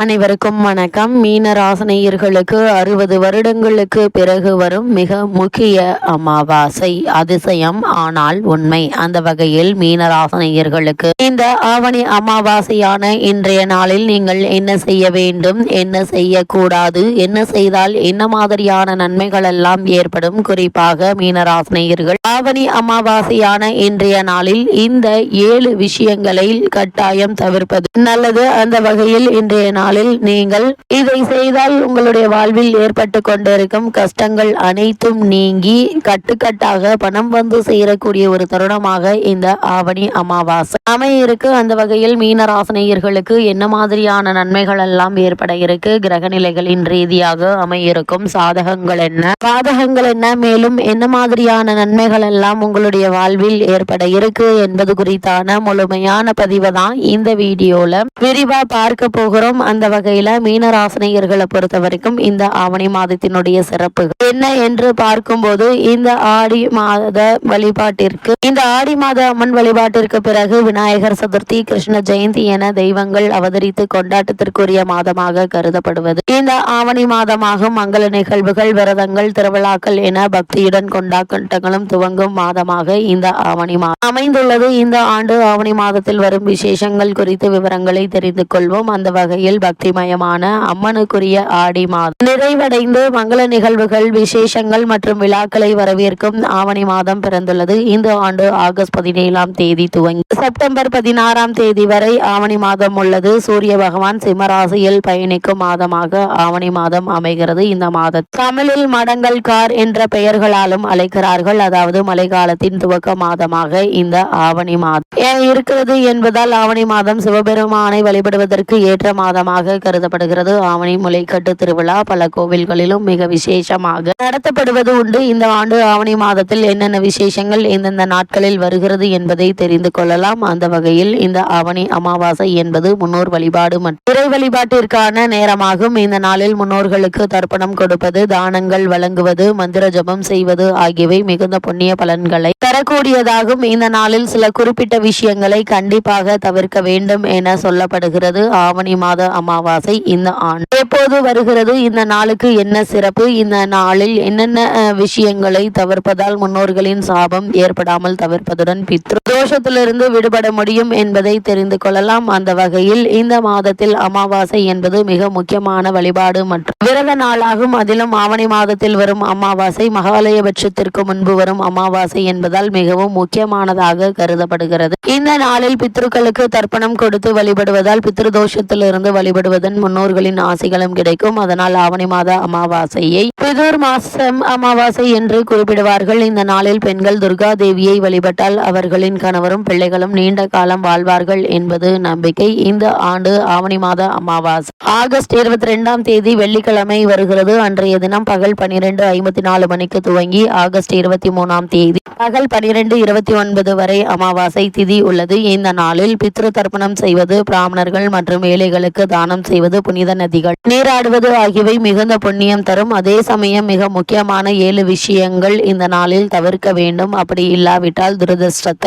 அனைவருக்கும் வணக்கம். மீன ராசினியர்களுக்கு 60 வருடங்களுக்கு பிறகு வரும் மிக முக்கிய அமாவாசை. அதிசயம் ஆனால் உண்மை. அந்த வகையில் மீன ராசினியர்களுக்கு இந்த ஆவணி அமாவாசையான இன்றைய நாளில் நீங்கள் என்ன செய்ய வேண்டும், என்ன செய்யக்கூடாது, என்ன செய்தால் என்ன மாதிரியான நன்மைகள் எல்லாம் ஏற்படும், குறிப்பாக மீனராசினியர்கள் ஆவணி அமாவாசையான இன்றைய நாளில் இந்த 7 விஷயங்களை கட்டாயம் தவிர்ப்பது நல்லது. அந்த வகையில் இன்றைய நாளில் நீங்கள் இதை செய்தால் உங்களுடைய வாழ்வில் ஏற்பட்டு கொண்டிருக்கும் கஷ்டங்கள் அனைத்தும் நீங்கி கட்டுக்கட்டாக பணம் வந்து சேரக்கூடிய ஒரு தருணமாக இந்த ஆவணி அமாவாசை அமையிருக்கு. அந்த வகையில் மீனராசினியர்களுக்கு என்ன மாதிரியான நன்மைகள் எல்லாம் ஏற்பட இருக்கு, கிரக நிலைகளின் ரீதியாக அமையிருக்கும் சாதகங்கள் என்ன, பாதகங்கள் என்ன, மேலும் என்ன மாதிரியான நன்மைகள் எல்லாம் உங்களுடைய வாழ்வில் ஏற்பட இருக்கு என்பது குறித்தான முழுமையான பதிவை தான் இந்த வீடியோல விரிவா பார்க்க போகிறோம். அந்த வகையில மீனராசினியர்களை பொறுத்த வரைக்கும் இந்த ஆவணி மாதத்தினுடைய சிறப்பு என்ன என்று பார்க்கும்போது, இந்த ஆடி மாத வழிபாட்டிற்கு இந்த ஆடி மாத அம்மன் வழிபாட்டிற்கு பிறகு விநாயகர் சதுர்த்தி, கிருஷ்ண ஜெயந்தி என தெய்வங்கள் அவதரித்து கொண்டாட்டத்திற்குரிய மாதமாக கருதப்படுவது இந்த ஆவணி மாதமாகும். மங்கள நிகழ்வுகள், விரதங்கள், திருவிழாக்கள் என பக்தியுடன் கொண்டாட்டங்களும் துவங்கும் மாதமாக இந்த ஆவணி மாதம் அமைந்துள்ளது. இந்த ஆண்டு ஆவணி மாதத்தில் வரும் விசேஷங்கள் குறித்து விவரங்களை தெரிந்து கொள்வோம். அந்த வகையில் பக்திமயமான அம்மனுக்குரிய ஆடி மாதம் நிறைவடைந்து மங்கள நிகழ்வுகள், விசேஷங்கள் மற்றும் விழாக்களை வரவேற்கும் ஆவணி மாதம் பிறந்துள்ளது. இந்த ஆண்டு ஆகஸ்ட் 17ஆம் தேதி துவங்கி செப்டம்பர் 16ஆம் தேதி வரை ஆவணி மாதம் உள்ளது. சூரிய பகவான் சிம்மராசியில் பயணிக்கும் மாதமாக ஆவணி மாதம் அமைகிறது. இந்த மாதம் தமிழில் மடங்கள் கார் என்ற பெயர்களாலும் அழைக்கிறார்கள். அதாவது மழைக்காலத்தின் துவக்க மாதமாக இந்த ஆவணி மாதம் இருக்கிறது என்பதால் ஆவணி மாதம் சிவபெருமானை வழிபடுவதற்கு ஏற்ற மாதமாக கருதப்படுகிறது. ஆவணி முளைக்கட்டு திருவிழா பல கோவில்களிலும் மிக விசேஷமாக நடத்தப்படுவது உண்டு. இந்த ஆண்டு ஆவணி மாதத்தில் என்னென்ன விசேஷங்கள் எந்தெந்த நாட்களில் வருகிறது என்பதை தெரிந்து கொள்ளலாம். அந்த வகையில் இந்த ஆவணி அமாவாசை என்பது முன்னோர் வழிபாடு மற்றும் இறை வழிபாட்டிற்கான நேரமாகும். இந்த நாளில் முன்னோர்களுக்கு தர்ப்பணம் கொடுப்பது, தானங்கள் வழங்குவது, மந்திர ஜபம் செய்வது ஆகியவை மிகுந்த புண்ணிய பலன்களை தரக்கூடியதாகும். இந்த நாளில் சில குறிப்பிட்ட விஷயங்களை கண்டிப்பாக தவிர்க்க வேண்டும் என சொல்லப்படுகிறது. ஆவணி மாத அமாவாசை இந்த ஆண்டு எப்போது வருகிறது, இந்த நாளுக்கு என்ன சிறப்பு, இந்த நாளில் என்னென்ன விஷயங்களை தவிர்ப்பதால் முன்னோர்களின் சாபம் ஏற்படாமல் தவிர்ப்பதுடன் பித்ரு தோஷத்திலிருந்து விடுபட முடியும் என்பதை தெரிந்து கொள்ளலாம். அந்த வகையில் இந்த மாதத்தில் அமாவாசை என்பது மிக முக்கியமான வழிபாடு மற்றும் விரத நாளாகும். அதிலும் ஆவணி மாதத்தில் வரும் அமாவாசை மகாலயபட்சத்திற்கு முன்பு வரும் அமாவாசை என்பதால் மிகவும் முக்கியமானதாக கருதப்படுகிறது. இந்த நாளில் பித்ருக்களுக்கு தர்ப்பணம் கொடுத்து வழிபடுவதால் பித்ருதோஷத்திலிருந்து வழிபடுவதன் முன்னோர்களின் ஆசைகளும் கிடைக்கும். அதனால் ஆவணி மாத அமாவாசையை பிதுர் மாசம் அமாவாசை என்று குறிப்பிடுவார்கள். இந்த நாளில் பெண்கள் துர்கா தேவியை வழிபட்டால் அவர்களின் கணவரும் பிள்ளைகளும் நீண்ட காலம் வாழ்வார்கள் என்பது நம்பிக்கை. இந்த ஆண்டு ஆவணி மாத அமாவாசை ஆகஸ்ட் 22ஆம் தேதி வெள்ளிக்கிழமை வருகிறது. அன்றைய தினம் பகல் 12:54 மணிக்கு துவங்கி ஆகஸ்ட் 23ஆம் தேதி பகல் 12:29 வரை அமாவாசை திதி உள்ளது. இந்த நாளில் பித்ரு தர்ப்பணம் செய்வது, பிராமணர்கள் மற்றும் ஏழைகளுக்கு தானம் செய்வது, புனித நதிகள் நீராடுவது ஆகியவை மிகுந்த புண்ணியம் தரும். அதே சமயம் மிக முக்கியமான 7 விஷயங்கள் இந்த நாளில் தவிர்க்க வேண்டும். அப்படி இல்லாவிட்டால் துரதிர்ஷ்டத்தை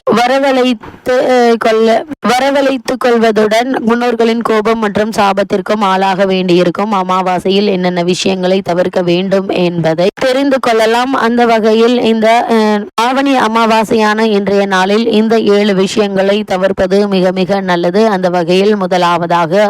வரவழைத்துக் கொள்வதுடன் முன்னோர்களின் கோபம் மற்றும் சாபத்திற்கும் ஆளாக வேண்டியிருக்கும். அமாவாசையில் என்னென்ன விஷயங்களை தவிர்க்க வேண்டும் என்பதை தெரிந்து கொள்ளலாம். அந்த வகையில் இந்த ஆவணி அமாவாசையான இன்றைய நாளில் இந்த 7 விஷயங்களை தவிர்ப்பது மிக மிக நல்லது. அந்த வகையில் முதலாவதாக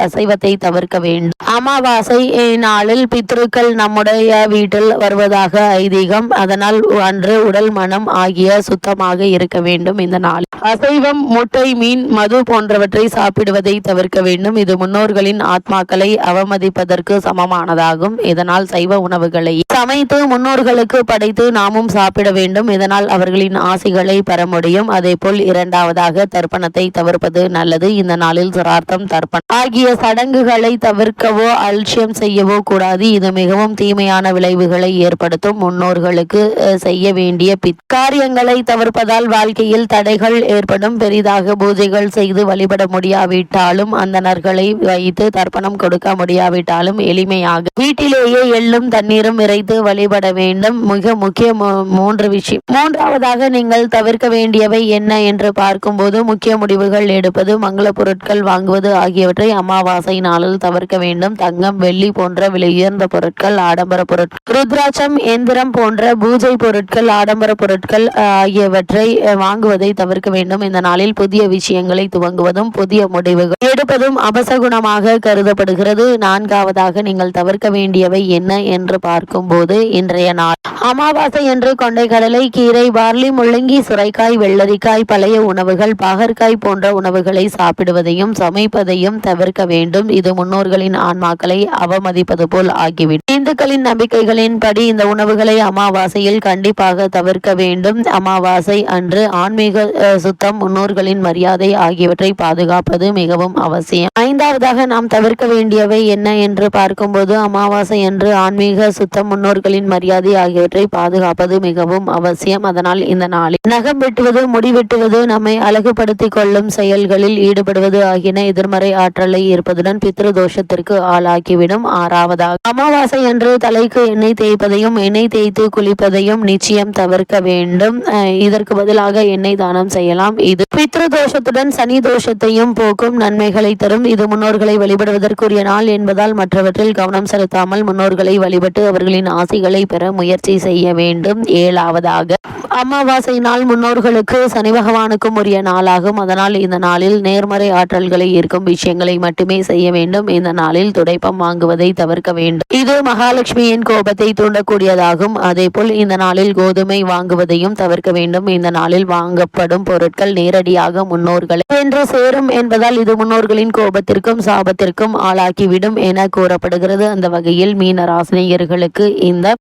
அசைவத்தை தவிர்க்க வேண்டும். அமாவாசை நாளில் பித்ருக்கள் நம்முடைய வீட்டில் வருவதாக ஐதீகம். அதனால் அன்று உடல், மனம் ஆகிய சுத்தமாக இருக்க வேண்டும். இந்த நாள் அசைவம், முட்டை, மீன், மது போன்றவற்றை சாப்பிடுவதை தவிர்க்க வேண்டும். இது முன்னோர்களின் ஆத்மாக்களை அவமதிப்பதற்கு சமமானதாகும். இதனால் சைவ உணவுகளை சமைத்து முன்னோர்களுக்கு படைத்து நாமும் சாப்பிட வேண்டும். இதனால் அவர்களின் ஆசைகளை பெற முடியும். அதே போல் இரண்டாவதாக தர்ப்பணத்தை தவிர்ப்பது நல்லது. இந்த நாளில் சிரார்த்தம், தர்ப்பணம் ஆகிய சடங்குகளை தவிர்க்கவோ அலட்சியம் செய்யவோ கூடாது. இது மிகவும் தீமையான விளைவுகளை ஏற்படுத்தும். முன்னோர்களுக்கு செய்ய வேண்டிய காரியங்களை தவிர்ப்பதால் வாழ்க்கையில் தடைகள் ஏற்படும். பெரிதாக பூஜைகள் செய்து வழிபட முடியாவிட்டாலும், அந்தணர்களை வைத்து தர்ப்பணம் கொடுக்க முடியாவிட்டாலும் எளிமையாக வீட்டிலேயே எள்ளும் தண்ணீரும் இறைத்து வழிபட வேண்டும். மிக முக்கிய 3 விஷயம். மூன்றாவதாக நீங்கள் தவிர்க்க வேண்டியவை என்ன என்று பார்க்கும்போது, முக்கிய முடிவுகள் எடுப்பது, மங்கள பொருட்கள் வாங்குவது ஆகியவற்றை அமாவாசை அமாவாசை நாளில் தவிர்க்க வேண்டும். தங்கம், வெள்ளி போன்ற விலை உயர்ந்த பொருட்கள், ஆடம்பர பொருட்கள், ருத்ராட்சம், எந்திரம் போன்ற பூஜை பொருட்கள், ஆடம்பர பொருட்கள் ஆகியவற்றை வாங்குவதை தவிர்க்க வேண்டும். இந்த நாளில் புதிய விஷயங்களை துவங்குவதும் புதிய முடிவுகள் எடுப்பதும் அபசகுணமாக கருதப்படுகிறது. நான்காவதாக நீங்கள் தவிர்க்க வேண்டியவை என்ன என்று பார்க்கும்போது, இன்றைய நாள் அமாவாசை என்று கொண்டைக்கடலை, கீரை, பார்லி, முள்ளங்கி, சுரைக்காய், வெள்ளரிக்காய், பழைய உணவுகள், பாகற்காய் போன்ற உணவுகளை சாப்பிடுவதையும் சமைப்பதையும் தவிர்க்க வேண்டும். இது முன்னோர்களின் ஆன்மாக்களை அவமதிப்பது போல் ஆகிவிடும். இந்துக்களின் நம்பிக்கைகளின்படி இந்த உணவுகளை அமாவாசையில் கண்டிப்பாக தவிர்க்க வேண்டும். அமாவாசை அன்று ஆன்மீக சுத்தம், முன்னோர்களின் மரியாதை ஆகியவற்றை பாதுகாப்பது மிகவும் அவசியம். ஐந்தாவதாக நாம் தவிர்க்க வேண்டியவை என்ன என்று பார்க்கும்போது, அமாவாசை அன்று ஆன்மீக சுத்தம், முன்னோர்களின் மரியாதை ஆகியவற்றை பாதுகாப்பது மிகவும் அவசியம். அதனால் இந்த நாளில் நகம் வெட்டுவது, முடி வெட்டுவது, நம்மை அழகுபடுத்திக் கொள்ளும் செயல்களில் ஈடுபடுவது ஆகியன எதிர்மறை ஆற்றலை இருப்பதுடன் பித்ரு தோஷத்திற்கு ஆளாக்கிவிடும். ஆறாவதாக அமாவாசை அன்று தலைக்கு எண்ணெய் தேய்ப்பதையும் எண்ணெய் தேய்த்து குளிப்பதையும் நிச்சயம் தவிர்க்க வேண்டும். இதற்கு பதிலாக எண்ணெய் தானம் செய்யலாம். இது பித்ரு தோஷத்துடன் சனி தோஷத்தையும் போக்கும், நன்மைகளை தரும். இது முன்னோர்களை வழிபடுவதற்குரிய நாள் என்பதால் மற்றவற்றில் கவனம் செலுத்தாமல் முன்னோர்களை வழிபட்டு அவர்களின் ஆசைகளை பெற முயற்சி செய்ய வேண்டும். ஏழாவதாக அமாவாசை நாள் முன்னோர்களுக்கு சனி பகவானுக்கும் உரிய நாளாகும். அதனால் இந்த நாளில் நேர்மறை ஆற்றல்களை ஈர்க்கும் விஷயங்களை மட்டுமே செய்ய வேண்டும். இந்த நாளில் துடைப்பம் வாங்குவதை தவிர்க்க வேண்டும். இது மகாலட்சுமியின் கோபத்தை தூண்டக்கூடியதாகும். அதேபோல் இந்த நாளில் கோதுமை வாங்குவதையும் தவிர்க்க வேண்டும். இந்த நாளில் வாங்கப்படும் பொருட்கள் நேரடியாக முன்னோர்களை சென்று சேரும் என்பதால் இது முன்னோர்களின் கோபத்திற்கும் சாபத்திற்கும் ஆளாக்கிவிடும் என கூறப்படுகிறது. அந்த வகையில் மீன ராசினியர்களுக்கு இந்த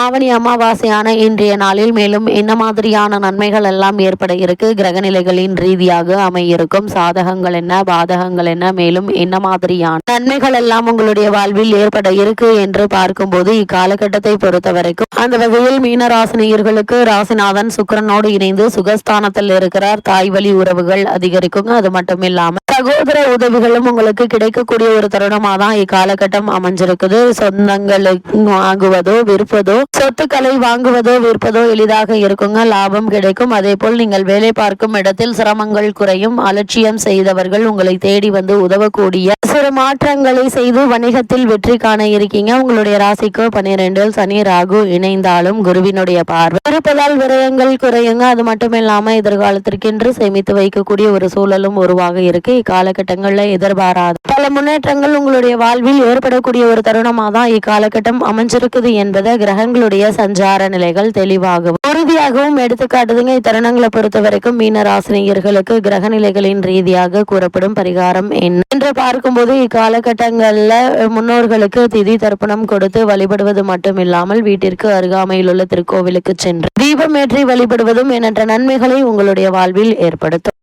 ஆவணி அமாவாசையான இன்றைய நாளில் மேலும் என்ன மாதிரியான நன்மைகள் எல்லாம் ஏற்பட இருக்கு, கிரகநிலைகளின் ரீதியாக அமையிருக்கும் சாதகங்கள் என்ன, பாதகங்கள் என்ன, மேலும் என்ன மாதிரியான நன்மைகள் எல்லாம் உங்களுடைய வாழ்வில் ஏற்பட இருக்கு என்று பார்க்கும்போது, இக்காலகட்டத்தை பொறுத்த வரைக்கும் அந்த வகையில் மீன ராசினியர்களுக்கு ராசிநாதன் சுக்கிரனோடு இணைந்து சுகஸ்தானத்தில் இருக்கிறார். தாய் வழி உறவுகள் அதிகரிக்குங்க. அது மட்டும் இல்லாம சகோதர உதவிகளும் உங்களுக்கு கிடைக்கக்கூடிய ஒரு தருணமா தான் இக்காலகட்டம் அமைஞ்சிருக்குது. சொந்தங்களுக்கு வாங்குவதோ விற்பதோ, சொத்துக்களை வாங்குவதோ விற்பதோ எளிதாக இருக்குங்க. லாபம் கிடைக்கும். அதே போல் நீங்கள் வேலை பார்க்கும் இடத்தில் சிரமங்கள் குறையும். அலட்சியம் செய்தவர்கள் உங்களை தேடி வந்து உதவக்கூடிய சிறு மாற்றங்களை செய்து வணிகத்தில் வெற்றி காண இருக்கீங்க. உங்களுடைய ராசிக்கு 12 சனி ராகு இணைந்தாலும் குருவினுடைய பார்வை இருப்பதால் விரயங்கள் குறையுங்க. அது மட்டும் இல்லாம எதிர்காலத்திற்கென்று சேமித்து வைக்கக்கூடிய ஒரு சூழலும் உருவாக இருக்கு. இக்காலகட்டங்களில் எதிர்பாராத பல முன்னேற்றங்கள் உங்களுடைய வாழ்வில் ஏற்படக்கூடிய ஒரு தருணமாக தான் இக்காலகட்டம் அமைஞ்சிருக்குது என்பதை கிரகங்களுடைய சஞ்சார நிலைகள் தெளிவாகவும் உறுதியாகவும் எடுத்துக்காட்டுதுங்க. இத்தருணங்களை பொறுத்த வரைக்கும் மீன ராசினியர்களுக்கு கிரக நிலைகளின் ரீதியாக கூறப்படும் பரிகாரம் என்ன என்று பார்க்கும்போது, இக்காலகட்டங்கள்ல முன்னோர்களுக்கு திதி தர்ப்பணம் கொடுத்து வழிபடுவது மட்டும் இல்லாமல் வீட்டிற்கு அருகாமையில் உள்ள திருக்கோவிலுக்கு சென்று தீபமேற்றி வழிபடுவதும் எண்ணற்ற நன்மைகளை உங்களுடைய வாழ்வில் ஏற்படுத்தும்.